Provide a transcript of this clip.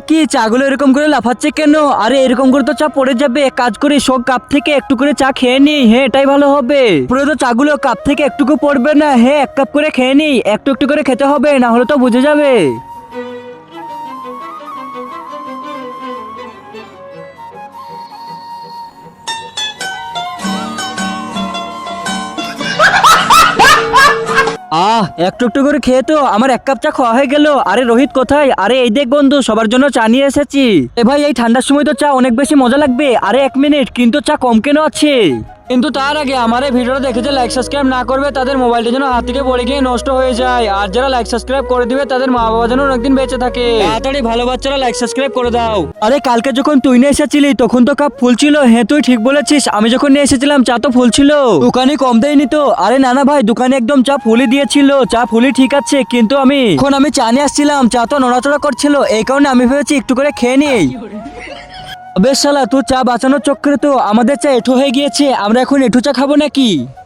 কি চাগুলো এরকম করে লাফাচ্ছে কেন? আরে এরকম করে তো চা পড়ে যাবে। এক কাজ করি, সব কাপ থেকে একটু করে চা খেয়ে নি। হ্যাঁ, এটাই ভালো হবে। পুরো তো চাগুলো কাপ থেকে একটুকু পড়বে না। হ্যাঁ, এক কাপ করে খেয়ে নি। একটু একটু করে খেতে হবে, না হলে তো বুঝে যাবে। একটু একটু করে খেয়ে তো আমার এক কাপ চা খাওয়া হয়ে গেল। আরে রোহিত কোথায়? আরে এই দেখ বন্ধু, সবার জন্য চা নিয়ে এসেছি। ভাই, এই ঠান্ডার সময় তো চা অনেক বেশি মজা লাগবে। আরে এক মিনিট, কিন্তু চা কম কেন আছে? কিন্তু তার আগে আমার এই ভিডিওটা দেখে যে লাইক সাবস্ক্রাইব না করবে তাদের মোবাইলটা যেন হাত থেকে পড়ে গিয়ে নষ্ট হয়ে যায়। আর যারা লাইক সাবস্ক্রাইব করে দিবে তাদের মা বাবা যেন অনেকদিন বেঁচে থাকে। তাড়াতাড়ি ভালো বাচ্চারা লাইক সাবস্ক্রাইব করে দাও। আরে কালকে যখন তুই নিয়ে এসেছিলি তখন তো কাপ ফুল ছিল। হ্যাঁ, তুই ঠিক বলেছিস। আমি যখন নিয়ে এসেছিলাম চা তো ফুল ছিল। দোকানে কম দেয়নি তো? আরে না না ভাই, দোকানে একদম চা ফুলই দিয়েছিল। চা ফুলই ঠিক আছে, কিন্তু এখন আমি চা নিয়ে আসছিলাম, চা তো নড়াচড়া করছিল। এই কারণে আমি ভেবেছি একটু করে খেয়ে নিই। বেশ শালা, তোর চা বাঁচানোর চক্করে তো আমাদের চা এঁঠো হয়ে গিয়েছে। আমরা এখন এঁঠো চা খাবো নাকি?